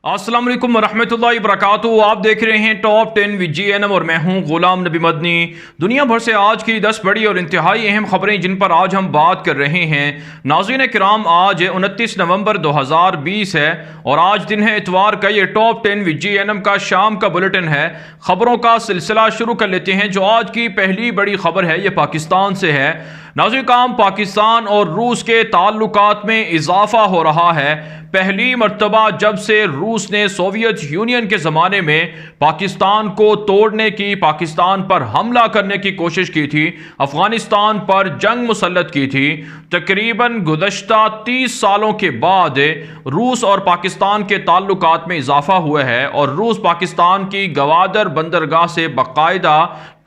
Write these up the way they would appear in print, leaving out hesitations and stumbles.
अस्सलाम वालेकुम रहमतुल्लाहि वबरकातुहू। आप देख रहे हैं टॉप 10 विद GNM और मैं हूं गुलाम नबी मदनी। दुनिया भर से आज की 10 बड़ी और इंतहाई अहम खबरें जिन पर आज हम बात कर रहे हैं। नाज़रीन किराम, आज 29 नवंबर 2020 है और आज दिन है इतवार का। ये टॉप 10 विद GNM का शाम का बुलेटिन है। खबरों का सिलसिला शुरू कर लेते हैं। जो आज की पहली बड़ी खबर है ये पाकिस्तान से है। नाज़रीन किराम, पाकिस्तान और रूस के ताल्लुकात में इजाफा हो रहा है। पहली मर्तबा जब से रूस ने सोवियत यूनियन के ज़माने में पाकिस्तान को तोड़ने की, पाकिस्तान पर हमला करने की कोशिश की थी, अफगानिस्तान पर जंग मुसल्लत की थी, तकरीबन गुज़श्ता 30 सालों के बाद रूस और पाकिस्तान के ताल्लुकात में इजाफा हुआ है और रूस पाकिस्तान की गवादर बंदरगाह से बाकायदा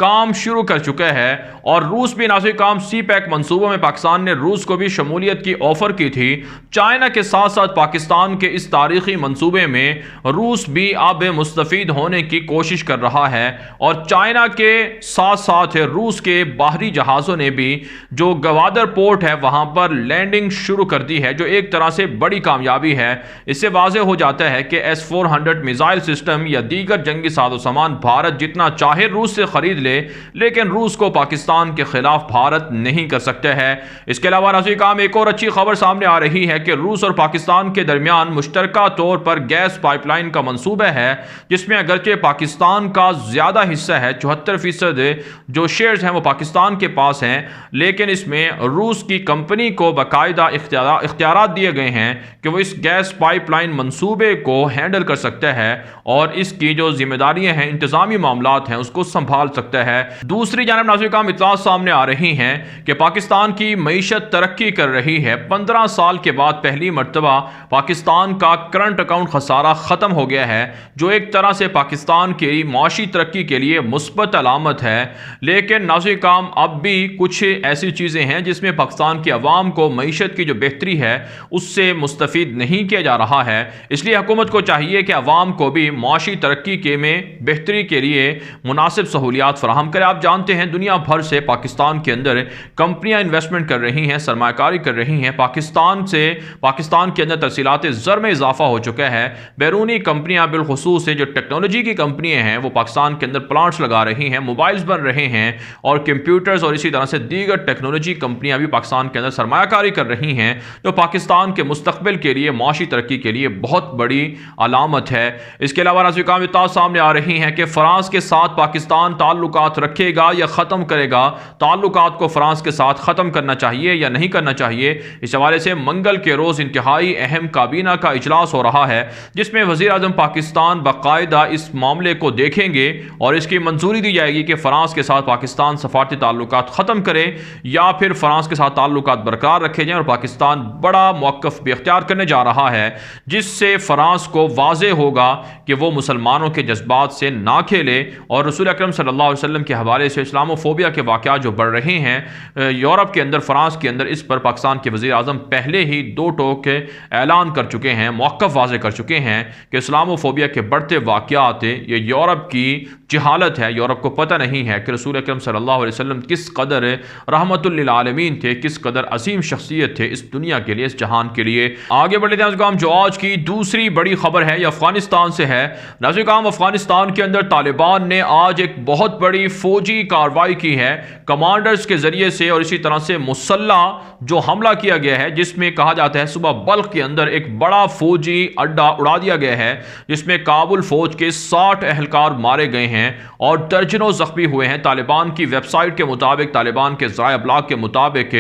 काम शुरू कर चुका है। और रूस भी नाज़रीन काम CPEC मंसूबों में पाकिस्तान ने रूस को भी शमूलियत की ऑफर की थी। चाइना के साथ साथ पाकिस्तान के इस तारीखी मंसूबे में रूस भी अब मुस्तफ़ीद होने की कोशिश कर रहा है और चाइना के साथ साथ रूस के बाहरी जहाज़ों ने भी जो गवादर पोर्ट है वहाँ पर लैंडिंग शुरू कर दी है, जो एक तरह से बड़ी कामयाबी है। इससे वाज़ेह हो जाता है कि S-400 मिसाइल सिस्टम या दीगर जंगी साजो सामान भारत जितना चाहे रूस से खरीद ले, लेकिन रूस को पाकिस्तान के खिलाफ भारत नहीं कर सकते हैं। इसके अलावा नाज़रीन काम एक और अच्छी खबर सामने आ रही है कि रूस और पाकिस्तान के दरमियान मुश्तरका तौर पर गैस पाइपलाइन का मंसूबा है, जिसमें अगरचे पाकिस्तान का ज्यादा हिस्सा है, 74% जो शेयर्स हैं वो पाकिस्तान के पास हैं, लेकिन इसमें रूस की कंपनी को बाकायदा इख्तियारात दिए गए हैं कि वो इस गैस पाइपलाइन मंसूबे को हैंडल कर सकता है और इसकी जो जिम्मेदारियां हैं, इंतजामी मामलात हैं, उसको संभाल सकता है। दूसरी जानब नाज़रीन काम इत्तला सामने आ रही हैं कि पाकिस्तान की मईशत तरक्की कर रही है। 15 साल के बाद पहली मर्तबा पाकिस्तान का करंट अकाउंट खसारा ख़त्म हो गया है, जो एक तरह से पाकिस्तान की माशी तरक्की के लिए मुस्बत अलामत है। लेकिन नाज़रीन काम अब भी कुछ ऐसी चीज़ें हैं जिसमें पाकिस्तान की अवाम को मईशत की जो बेहतरी है उससे मुस्तफ़ीद नहीं किया जा रहा है। इसलिए हुकूमत को चाहिए कि अवाम को भी माशी तरक्की के में बेहतरी के लिए मुनासिब सहूलियात फराहम करें। आप जानते हैं दुनिया भर से पाकिस्तान के अंदर कंपनियां इन्वेस्टमेंट कर रही हैं, सरमायाकारी कर रही हैं। पाकिस्तान के अंदर तरसीलात ज़र में इजाफा हो चुका है। बैरूनी कंपनियां बिलखुसूस जो टेक्नोलॉजी की कंपनियां हैं वो पाकिस्तान के अंदर प्लांट्स लगा रही हैं, मोबाइल्स बन रहे हैं और कंप्यूटर्स और इसी तरह से दीगर टेक्नोलॉजी कंपनियां भी पाकिस्तान के अंदर सरमायाकारी कर रही हैं, जो पाकिस्तान के मुस्तकबिल के लिए, माशी तरक्की के लिए बहुत बड़ी अलामत है। इसके अलावा नाज़रीन काम सामने आ रही हैं कि फ्रांस के साथ पाकिस्तान ताल्लुकात रखेगा या ख़त्म करेगा। ताल्लुकात को फ्रांस के साथ ख़त्म करना चाहिए या नहीं करना चाहिए, इस हवाले से मंगल के रोज़ इंतहाई अहम काबीना का इजलास हो रहा है, जिसमें वज़ीर आज़म पाकिस्तान बाकायदा इस मामले को देखेंगे और इसकी मंजूरी दी जाएगी कि फ्रांस के साथ पाकिस्तान सफारती ताल्लुकात ख़त्म करे या फिर फ्रांस के साथ ताल्लुकात बरकरार रखे जाएँ। और पाकिस्तान बड़ा मौक़िफ़ भी इख्तियार करने जा रहा है, जिससे फ्रांस को वाज़ेह होगा कि वो मुसलमानों के जज्बात से ना खेले। और रसूल अकरम सल्लल्लाहु अलैहि वसल्लम के हवाले से इस्लामोफोबिया के वाक़यात जो बढ़ रहे हैं यूरोप के अंदर, फ्रांस के अंदर, इस पर पाकिस्तान के वज़ीर आज़म पहले ही 2 टोक ऐलान कर चुके हैं, मौक़िफ़ वाज़ेह कर चुके हैं कि इस्लामोफोबिया के बढ़ते वाक़यात ये यूरोप की जहालत है। यूरोप को पता नहीं है कि रसूल अकरम सल्लल्लाहु अलैहि वसल्लम किस कदर रहमतुल लिल आलमीन थे, किस कदर अजीम शख्सियत थे इस दुनिया के लिए, इस जहान के लिए। आगे बढ़ते हैं। जो आज की दूसरी बड़ी खबर है ये अफगानिस्तान से है। नाज़रीन काम अफगानिस्तान के अंदर तालिबान ने आज एक बहुत बड़ी फौजी कार्रवाई की है, कमांडर्स के जरिए से और इसी तरह से मुसल्लह जो हमला किया गया है, जिसमें कहा जाता है सुबह बल्ख के अंदर एक बड़ा फौजी अड्डा उड़ा दिया गया है, जिसमें काबुल फौज के 60 एहलकार मारे गए हैं और दर्जनों जख्मी हुए हैं। तालिबान की वेबसाइट के मुताबिक, तालिबान के ज़राए अबलाग के मुताबिक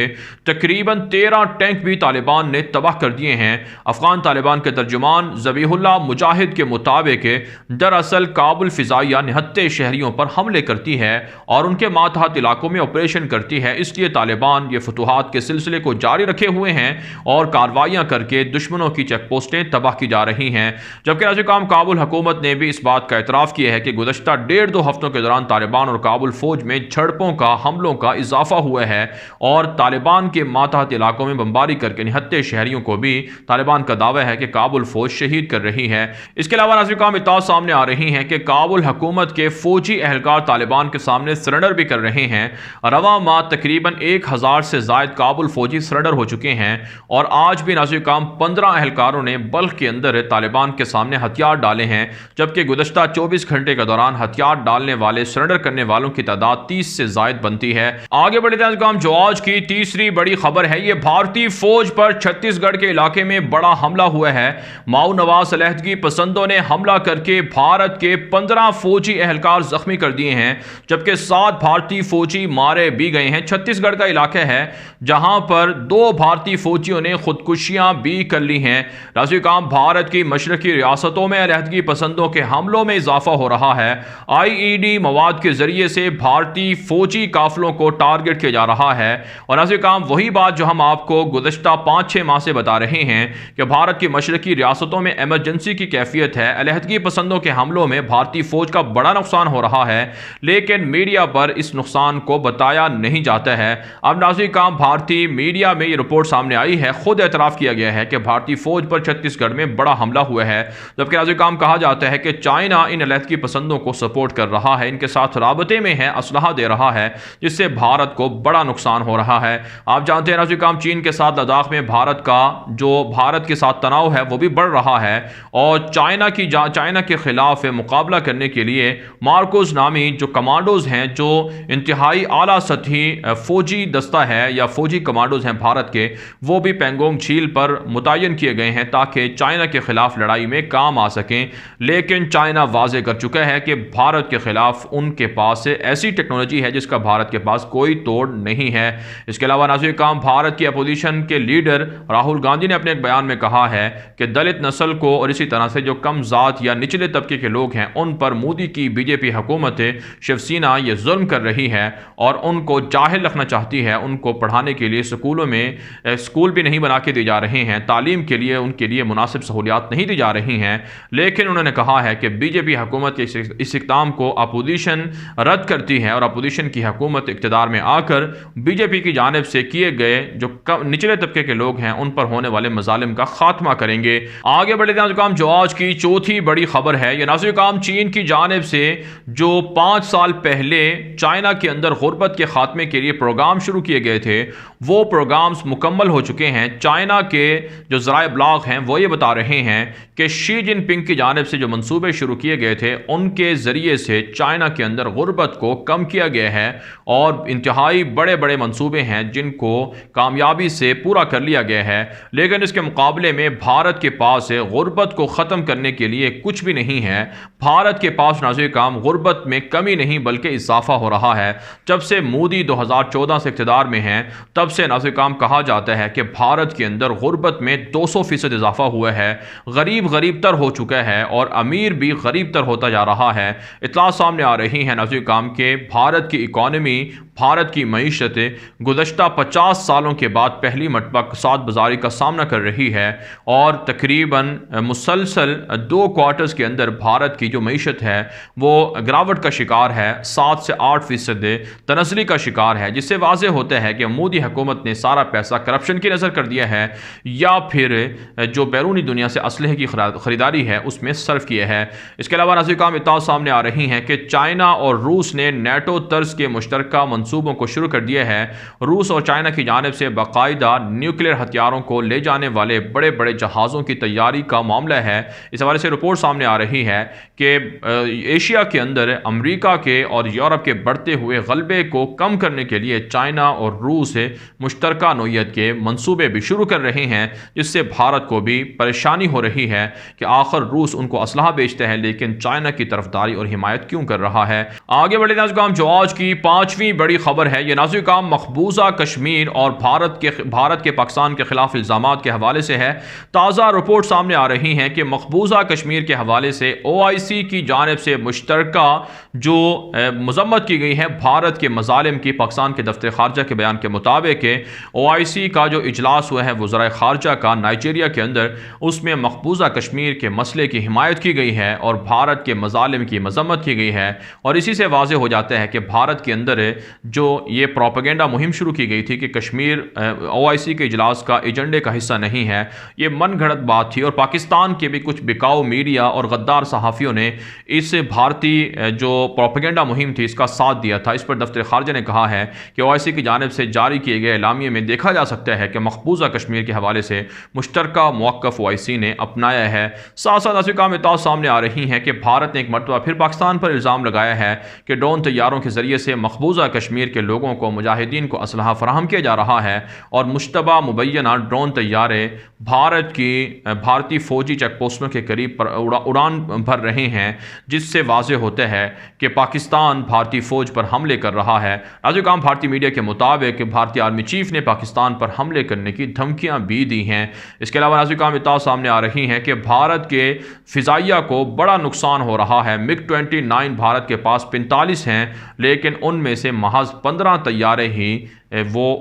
तकरीबन 13 टैंक भी तालिबान ने तबाह कर दिए हैं। अफगान तालिबान के तर्जुमान ज़बीहुल्लाह मुजाहिद के मुताबिक दरअसल काबुल फ़िज़ाइया निहत्ते शहरियों पर हमले करती है और उनके मातहत इलाकों में ऑपरेशन करती है। इसलिए तालिबान ये फतूहात के सिलसिले को जारी रखे हुए हैं और कार्रवाइयाँ करके दुश्मनों की चेक पोस्टें तबाह की जा रही हैं। जबकि नाज़रीन काम काबुल हुकूमत ने भी इस बात का एतराफ़ किया है कि गुज़श्ता 1.5-2 हफ्तों के दौरान तालिबान और काबुल फ़ौज में झड़पों का, हमलों का इजाफा हुआ है और तालिबान के मातहत इलाकों में बमबारी करके निहत्ते शहरियों को भी तालिबान का दावा है कि काबुल फ़ौज शहीद कर रही है। इसके अलावा नाज़रीन काम इत्तला सामने आ रही हैं कि काबुल हुकूमत के फ़ौजी एहलकार तालिबान तालिबान के सामने सरेंडर भी कर रहे हैं। रवा माह तकरीबन 1000 से ज़ायद काबुल फौजी सरेंडर हो चुके हैं और आज भी नाज़िर काम 15 एहलकारों ने बल्ख के अंदर तालिबान के सामने हथियार डाले हैं, जबकि गुज़श्ता 24 घंटे के दौरान हथियार डालने वाले सरेंडर करने वालों की तादाद 30 से ज़ायद बनती है। आगे बढ़े नाज़िर काम, जो आज की तीसरी बड़ी खबर है, ये भारतीय फौज पर छत्तीसगढ़ के इलाके में बड़ा हमला हुआ है। माओ नवाज अलहदगी पसंदों ने हमला करके भारत के 15 फौजी एहलकार जख्मी कर दिए हैं, जबकि 7 भारतीय फौजी मारे भी गए हैं। छत्तीसगढ़ का इलाका है जहां पर 2 भारतीय फौजियों ने खुदकुशियां भी कर ली हैं। नाज़िर काम, भारत की मशरकी रियासतों में अलहदगी पसंदों के हमलों में इजाफा हो रहा है। IED मवाद के जरिए से भारतीय फौजी काफिलों को टारगेट किया जा रहा है। और नाज़िर काम, वही बात जो हम आपको गुज़श्ता 5-6 माह से बता रहे हैं कि भारत की मशरकी रियासतों में इमरजेंसी की कैफियत है। अलहदगी पसंदों के हमलों में भारतीय फौज का बड़ा नुकसान हो रहा है, लेकिन मीडिया पर इस नुकसान को बताया नहीं जाता है। अब नाज़िर काम, भारतीय मीडिया में ये रिपोर्ट सामने आई है, खुद एतराफ़ किया गया है कि भारतीय फौज पर छत्तीसगढ़ में बड़ा हमला हुआ है, जबकि नाज़िर काम कहा जाता है कि चाइना इन अलहदगी पसंदों को सपोर्ट कर रहा है, इनके साथ राबते में है, असलहा दे रहा है, जिससे भारत को बड़ा नुकसान हो रहा है। आप जानते हैं नाज़िर काम, चीन के साथ लद्दाख में भारत के साथ तनाव है वो भी बढ़ रहा है और चाइना के खिलाफ मुकाबला करने के लिए मार्कोस नामी जो कमांडोज हैं, जो इंतहाई आला सतही फौजी दस्ता है या फौजी कमांडोज हैं भारत के, वो भी पेंगोंग झील पर मुतय्यन किए गए हैं ताकि चाइना के खिलाफ लड़ाई में काम आ सकें। लेकिन चाइना वाजे कर चुका है कि भारत के खिलाफ उनके पास ऐसी टेक्नोलॉजी है जिसका भारत के पास कोई तोड़ नहीं है। इसके अलावा नाज़िर काम, भारत की अपोजिशन के लीडर राहुल गांधी ने अपने एक बयान में कहा है कि दलित नस्ल को और इसी तरह से जो कम जात या निचले तबके के लोग हैं उन पर मोदी की बीजेपी हुकूमत शिवसेना ये जुल्म कर रही है और उनको जाहिल रखना चाहती है। उनको पढ़ाने के लिए स्कूलों में स्कूल भी नहीं बना के दिए जा रहे हैं, तालीम के लिए उनके लिए मुनासिब सहूलियात नहीं दी जा रही हैं। लेकिन उन्होंने कहा है कि बीजेपी हुकूमत के इस इक़दाम को अपोजिशन रद्द करती है और अपोजिशन की हुकूमत इक़्तिदार में आकर बीजेपी की जानिब से किए गए जो निचले तबके के लोग हैं उन पर होने वाले मजालिम का खात्मा करेंगे। आगे बढ़े नाज़िर काम, जो आज की चौथी बड़ी खबर है, ये नाज़िर काम चीन की जानिब से जो 5 साल पहले चाइना के अंदर गुर्बत के खात्मे के लिए प्रोग्राम शुरू किए गए थे, वो प्रोग्राम्स मुकम्मल हो चुके हैं। चाइना के जो ज़राए ब्लॉग हैं वो ये बता रहे हैं कि शी जिनपिंग की जानिब से जो मंसूबे शुरू किए गए थे उनके ज़रिए से चाइना के अंदर गुर्बत को कम किया गया है और इंतहाई बड़े बड़े मंसूबे हैं जिनको कामयाबी से पूरा कर लिया गया है। लेकिन इसके मुकाबले में भारत के पास गुर्बत को ख़त्म करने के लिए कुछ भी नहीं है। भारत के पास नाज़िर काम गुर्बत में कमी नहीं बल्कि इजाफा हो रहा है। जब से मोदी 2014 से इक़्तिदार में हैं तब से नाज़िर काम कहा जाता है कि भारत के अंदर गुर्बत में 200% इजाफा हुआ है। गरीब गरीब तर हो चुका है और अमीर भी गरीब तर होता जा रहा है। इत्तला सामने आ रही है नाज़िर काम के भारत की इकॉनमी, भारत की मईशत गुज़श्ता 50 सालों के बाद पहली मरतबा कसाद बाज़ारी का सामना कर रही है और तकरीबन मुसलसल 2 क्वार्टर्स के अंदर भारत की जो मईशत है वो गिरावट का शिकार है, 7 से 8% तनज़ली का शिकार है, जिससे वाज़ेह होता है कि मोदी हुकूमत ने सारा पैसा करप्शन की नज़र कर दिया है या फिर जो बैरूनी दुनिया से असलहे की ख़रीदारी है उसमें सर्फ किया है। इसके अलावा नाज़िर काम इत्तला सामने आ रही हैं कि चाइना और रूस ने नेटो तर्ज के मुश्तरका मंसूबों को शुरू कर दिया है। रूस और चाइना की जानिब से बाकायदा न्यूक्लियर हथियारों को ले जाने वाले बड़े बड़े जहाज़ों की तैयारी का मामला है। इस हवाले से रिपोर्ट सामने आ रही है कि एशिया के अंदर अमेरिका के और यूरोप के बढ़ते हुए गलबे को कम करने के लिए चाइना और रूस मुश्तरका नोयत के मंसूबे भी शुरू कर रहे हैं, जिससे भारत को भी परेशानी हो रही है कि आखिर रूस उनको असलहा बेचता है लेकिन चाइना की तरफदारी और हिमायत क्यों कर रहा है। आगे बढ़े नाज़िर काम, जो आज की 5वीं बड़ी खबर है, ये नाज़िर काम मकबूजा कश्मीर और भारत के पाकिस्तान के खिलाफ इल्ज़ामात के हवाले से है। ताज़ा रिपोर्ट सामने आ रही हैं कि मकबूजा कश्मीर के हवाले से OIC की जानिब से मुश्तरका जो मज़म्मत की गई है भारत के मज़ालिम की, पाकिस्तान के दफ्तर खारजा के बयान के मुताबिक OIC का जो इजलास हुआ है वज़राए खारजा का नाइजीरिया के अंदर, उसमें मकबूजा कश्मीर के मसले की हिमायत की गई है और भारत के मज़ालिम की मज़म्मत की गई है। और इसी से वाज़ेह हो जाता है कि भारत के अंदर जो ये प्रोपेगेंडा मुहिम शुरू की गई थी कि कश्मीर OIC के इजलास का एजेंडे का हिस्सा नहीं है, ये मन घड़त बात थी। और पाकिस्तान के भी कुछ बिकाऊ मीडिया और गद्दार सहाफ़ियों ने इस भारतीय जो प्रोपेगेंडा मुहिम थी इसका साथ दिया था। इस पर दफ्तर खारजा ने कहा है कि OIC की जानिब से जारी किए गए एलामिये में देखा जा सकता है कि मकबूजा कश्मीर के हवाले से मुश्तरका मौक़िफ़ OIC ने अपनाया है। साथ साथ ऐसी कामयाब सामने आ रही हैं कि भारत ने एक मरतबा फिर पाकिस्तान पर इल्ज़ाम लगाया है कि ड्रोन तैयारों के ज़रिए से मकबूजा कश्मीर के लोगों को, मुजाहिदीन को असलहा फराहम किया जा रहा है और मुश्तबा मुबैना ड्रोन तैयारे भारतीय फ़ौजी चेक पोस्टों के करीब उड़ान भर रहे हैं, जिससे वाज़ेह होता है कि पाकिस्तान भारतीय फ़ौज पर हमले कर रहा है। नाज़रीन, भारतीय मीडिया के मुताबिक भारतीय आर्मी चीफ ने पाकिस्तान पर हमले करने की धमकियाँ भी दी हैं। इसके अलावा नाज़रीन सामने आ रही हैं कि भारत के फ़िज़ाइया को बड़ा नुकसान हो रहा है। MiG-29 भारत के पास 45 हैं, लेकिन उनमें से महज 15 तैयारे ही वो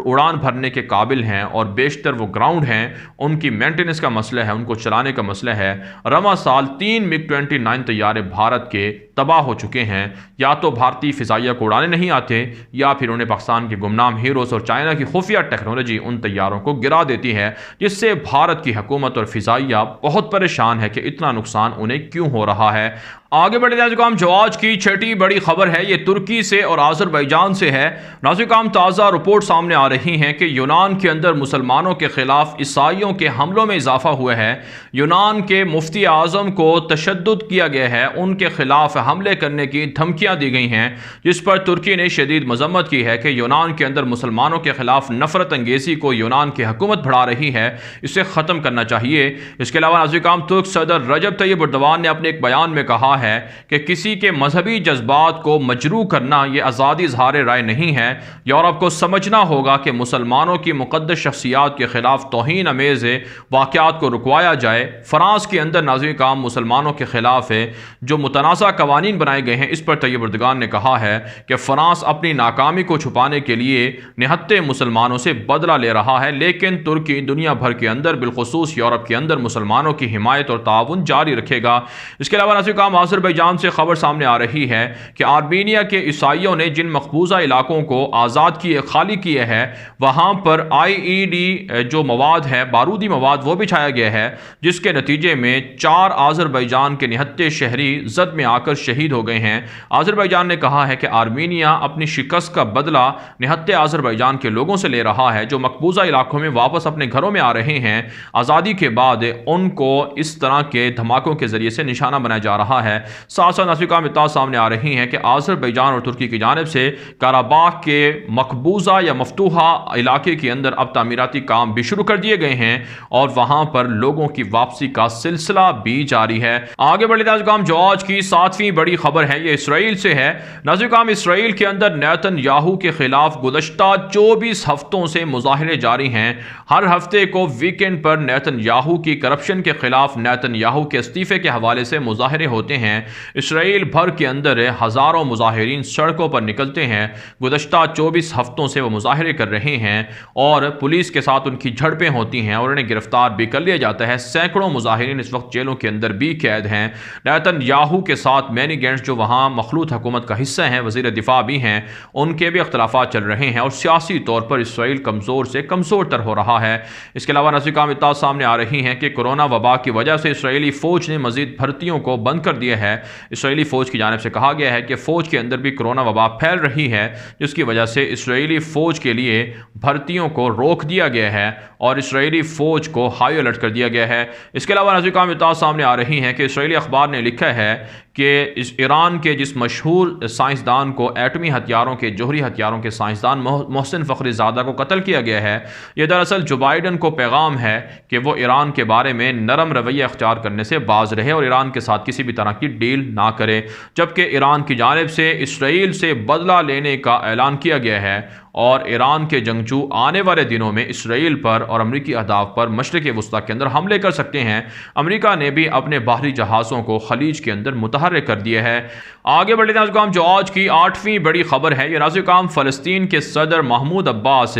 उड़ान भरने के काबिल हैं और बेशतर वो ग्राउंड हैं। उनकी मेंटेनेंस का मसला है, उनको चलाने का मसला है। रवा साल 3 MiG-29 तैयारे भारत के तबाह हो चुके हैं। या तो भारतीय फ़िज़ाइया को उड़ाने नहीं आते या फिर उन्हें पाकिस्तान के गुमनाम हीरोज़ और चाइना की खुफिया टेक्नोलॉजी उन तैयारों को गिरा देती है, जिससे भारत की हुकूमत और फ़िज़ाइया बहुत परेशान है कि इतना नुकसान उन्हें क्यों हो रहा है। आगे बढ़े नाज़रीन, जो आज की छठी बड़ी खबर है ये तुर्की से और आज़रबाईजान से है। नाज़रीन, ताज़ा रिपोर्ट सामने आ रही हैं कि यूनान के अंदर मुसलमानों के खिलाफ ईसाइयों के हमलों में इजाफा हुआ है। यूनान के मुफ्ती आज़म को तशद्दुद किया गया है, उनके खिलाफ हमले करने की धमकियाँ दी गई हैं, जिस पर तुर्की ने शदीद मजम्मत की है कि यूनान के अंदर मुसलमानों के खिलाफ नफरत अंगेज़ी को यूनान की हुकूमत बढ़ा रही है, इसे ख़त्म करना चाहिए। इसके अलावा नाज़रीन, तुर्क सदर रजब तैयब एर्दोगान ने अपने एक बयान में कहा है कि किसी के मजहबी जज्बात को मजरूह करना यह आज़ादी इज़हार राय नहीं है। यूरोप को समझना होगा कि मुसलमानों की मुक़द्दस शख्सियात के खिलाफ तौहीन अमेज़ वाक़यात को रुकवाया जाए। फ्रांस के अंदर नाज़रीन काम मुसलमानों के खिलाफ है जो मुतनाज़ा कवानीन बनाए गए हैं, इस पर तैयब एर्दोगान ने कहा है कि फ्रांस अपनी नाकामी को छुपाने के लिए निहत्ते मुसलमानों से बदला ले रहा है, लेकिन तुर्की दुनिया भर के अंदर बिलखुसूस यूरोप के अंदर मुसलमानों की हिमायत और ताउन जारी रखेगा। इसके अलावा नाज़रीन काम आज़रबाईजान से खबर सामने आ रही है कि आर्मीनिया के ईसाइयों ने जिन मकबूजा इलाकों को आज़ाद किए, खाली किए हैं, वहाँ पर IED जो मवाद है, बारूदी मवाद, वो बिछाया गया है, जिसके नतीजे में 4 आज़रबाईजान के निहत्ते शहरी जद में आकर शहीद हो गए हैं। आज़रबाईजान ने कहा है कि आर्मीनिया अपनी शिकस्त का बदला निहत्ते आज़रबाईजान के लोगों से ले रहा है जो मकबूजा इलाकों में वापस अपने घरों में आ रहे हैं। आज़ादी के बाद उनको इस तरह के धमाकों के जरिए से निशाना बनाया जा रहा है। साथ साथ नाज़रीन सामने आ रही हैं कि आज़रबाईजान और तुर्की की जानिब से काराबाग के मकबूजा या मफतूहा इलाके के अंदर अब तामीराती काम भी शुरू कर दिए गए हैं और वहां पर लोगों की वापसी का सिलसिला भी जारी है। आगे बढ़े नाज़रीन, जो आज की 7वीं बड़ी खबर है ये इसराइल से है। नाज़रीन, इसराइल के अंदर नेतन्याहू के खिलाफ गुज़श्ता 24 हफ्तों से मुज़ाहरे जारी हैं। हर हफ्ते को वीकेंड पर नेतन्याहू की करप्शन के खिलाफ, नेतन्याहू के इस्तीफे के हवाले से मुज़ाहरे होते हैं। इसराइल भर के अंदर हज़ारों मुज़ाहिरीन सड़कों पर निकलते हैं। गुज़श्ता 24 हफ्तों से वो मुज़ाहरे कर रहे हैं और पुलिस के साथ उनकी झड़पें होती हैं और उन्हें गिरफ्तार भी कर लिया जाता है। सैकड़ों मुज़ाहिरीन इस वक्त जेलों के अंदर भी कैद हैं। नेतन्याहू के साथ मैनी गैंट्स जो वहाँ मखलूत हुकूमत का हिस्सा हैं, वज़ीर दिफा भी हैं, उनके भी अख्तलाफात चल रहे हैं और सियासी तौर पर इसराइल कमज़ोर से कमज़ोर तर हो रहा है। इसके अलावा नाज़रीन इत्तला सामने आ रही हैं कि कोरोना वबा की वजह से इसराइली फ़ौज ने मज़ीद भर्तियों को बंद कर दिया है। इसराइली फ़ौज की जानिब से कहा गया है कि फ़ौज के अंदर भी कोरोना वबा फैल रही है, जिसकी वजह से इसराइली फ़ौज के लिए भर्तियों को रोक दिया गया है और इसराइली फ़ौज को हाई अलर्ट कर दिया गया है। इसके अलावा नाज़रीन इत्तला सामने आ रही हैं कि इसराइली अखबार ने लिखा है कि इस ईरान के जिस मशहूर साइंसदान को एटमी हथियारों के, जोहरी हथियारों के साइंसदान मोहसिन फ़खरीज़ादा को कत्ल किया गया है, यह दरअसल जो बाइडन को पैगाम है कि वो ईरान के बारे में नरम रवैया अख्तियार करने से बाज रहे और ईरान के साथ किसी भी तरह की डील ना करे। जबकि ईरान की जानिब से इसराइल से बदला लेने का ऐलान किया गया है और ईरान के जंगजू आने वाले दिनों में इसराइल पर और अमरीकी अहदाफ पर मशरिक़ वस्ता के अंदर हमले कर सकते हैं। अमरीका ने भी अपने बाहरी जहाज़ों को खलीज के अंदर मुतहर्रिक कर दिया है। आगे बढ़ते हैं नाज़िम, जो आज की 8वीं बड़ी खबर है, ये नाज़िम फ़लस्तीन के सदर महमूद अब्बास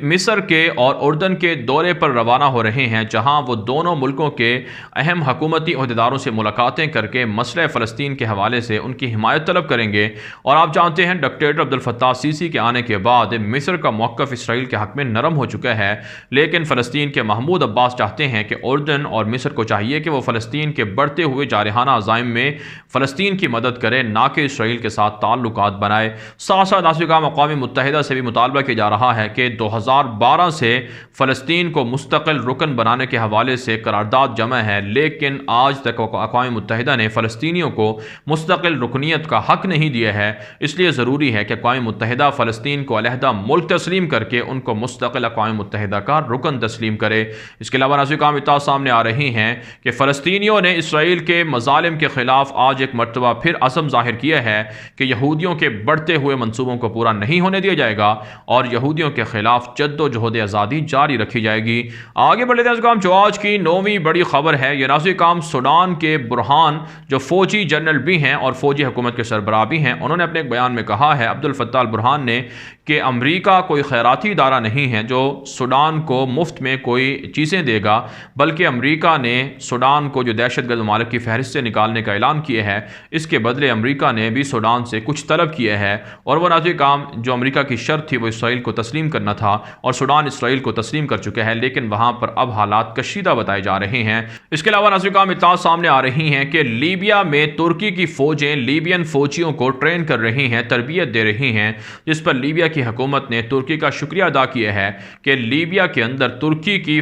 मिस्र के और उर्दन के दौरे पर रवाना हो रहे हैं, जहाँ वो दोनों मुल्कों के अहम हुकूमती अहदेदारों से मुलाकातें करके मसले फ़लस्तीन के हवाले से उनकी हिमायत तलब करेंगे। और आप जानते हैं डिक्टेटर अब्दुल फत्ताह सीसी के आने के बाद मिस्र का मौक़िफ़ इसराइल के हक़ में नरम हो चुका है, लेकिन फ़लस्तीन के महमूद अब्बास चाहते हैं कि उर्दन और मिस्र को चाहिए कि वो फ़लस्तीन के बढ़ते हुए जारहाना अज़ाइम में फ़लस्तीन की मदद करे, ना कि इसराइल के साथ ताल्लुकात बनाए। साथ साथ अक़वाम मुत्तहिदा से भी मुतालबा किया जा रहा है कि 2012 से फ़लस्तीन को मुस्तक़िल रुकन बनाने के हवाले से करारदाद जमा है, लेकिन आज तक अक़वाम मुत्तहिदा ने फ़लस्तीनियों को मुस्तक़िल रुकनीत का हक़ नहीं दिया है। इसलिए ज़रूरी है कि अक़वाम मुत्तहिदा फ़लस्तीन को अलहदा मुल्क तस्लीम करके उनको मुस्तक़िल अक़वाम मुत्तहिदा का रुकन तस्लीम करे। इसके अलावा नाज़िम सामने आ रही हैं कि फ़लस्तीनियों ने इसराइल के मज़ालिम के ख़िलाफ़ आज एक मरतबा फिर अज़म ज़ाहिर किया है कि यहूदियों के बढ़ते हुए मंसूबों को पूरा नहीं होने दिया जाएगा और यहूदियों के ख़िलाफ़ जद्दोजहद आज़ादी जारी रखी जाएगी। आगे बढ़ते हैं, जो आज की 9वीं बड़ी खबर है, ये नाज़िम सूडान के बुरहान जो फ़ौजी जनरल भी हैं और फ़ौजी हुकूमत के सरबराह भी हैं, उन्होंने अपने एक बयान में कहा है, अब्दुल फ़त्ताह अल बुरहान ने, कि अमरीका कोई खैराती इदारा नहीं है जो सूडान को मुफ्त में कोई चीज़ें देगा, बल्कि अमरीका ने सूडान को जो दहशतगर्द ममालिक की फहरिस्त से निकालने का ऐलान किया है, इसके बदले अमरीका ने भी सूडान से कुछ तलब किया है। और वह नाज़िम जो अमरीका की शर्त थी वो इसराइल को तस्लीम करना था और सूडान इसराइल को तस्लीम कर चुका है, लेकिन वहाँ पर अब हालात कशीदा बताए जा रहे हैं। इसके अलावा नाज़िम इत्तला सामने आ रही हैं कि लीबिया में तुर्की की फ़ौजें लीबियन फ़ौजियों को ट्रेन कर रही हैं, तरबियत दे रही हैं, जिस पर लीबिया की हुकूमत ने तुर्की का शुक्रिया अदा किया है कि लीबिया के अंदर तुर्की की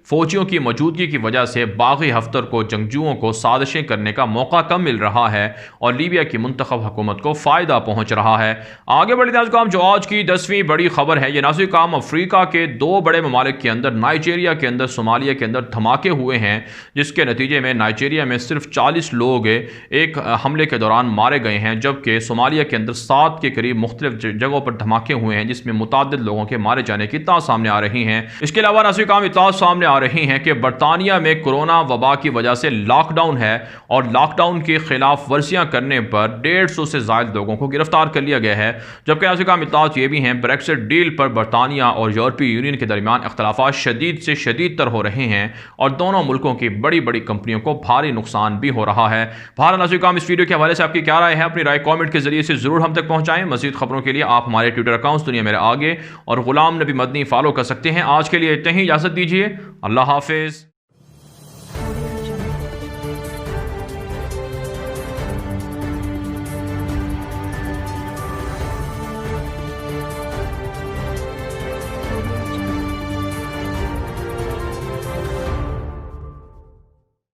फ़ौजियों की मौजूदगी की वजह से बागी हफ्तर को जंगजुओं को साजिशें करने का मौका कम मिल रहा है और लीबिया की मुंतखब हुकूमत को फ़ायदा पहुँच रहा है। आगे बढ़ते हैं, जो आज की 10वीं बड़ी खबर है, ये नाज़िम अफ्रीका के 2 बड़े ममालिक के अंदर, नाइजीरिया के अंदर, सोमालिया के अंदर धमाके हुए हैं, जिसके नतीजे में नाइजीरिया में सिर्फ 40 लोग एक हमले के दौरान मारे गए हैं, जबकि सोमालिया के अंदर 7 के करीब मुख्तलिफ जगहों पर धमाके हुए हैं, जिसमें मुतादिद लोगों के मारे जाने की इत्तला सामने आ रही हैं। इसके अलावा नाज़िम इत्तला सामने आ रही हैं कि बरतानिया में कोरोना वबा की वजह से लॉकडाउन है और लॉकडाउन की खिलाफ वर्जियां करने पर 150 से ज़ायद लोगों को गिरफ्तार कर लिया गया है। जबकि नाज़िम इत्तला ये भी हैं, ब्रेक्सिट डील पर बरतानिया और यूरोपीय यूनियन के दरमियान इख्तलाफात शदीद से शदीद तर हो रहे हैं और दोनों मुल्कों की बड़ी बड़ी कंपनियों को भारी नुकसान भी हो रहा है। भारत नाज़िम इस वीडियो के हवाले से आपकी क्या राय है? अपनी राय कॉमेंट के जरिए से जरूर हम तक पहुँचाएँ। मज़ीद खबरों के लिए आप हमारे ट्विटर अकाउंट्स दुनिया मेरे आगे और गुलाम नबी मदनी फॉलो कर सकते हैं। आज के लिए इतना ही, इजाज़त दीजिए। अल्लाह हाफिज़।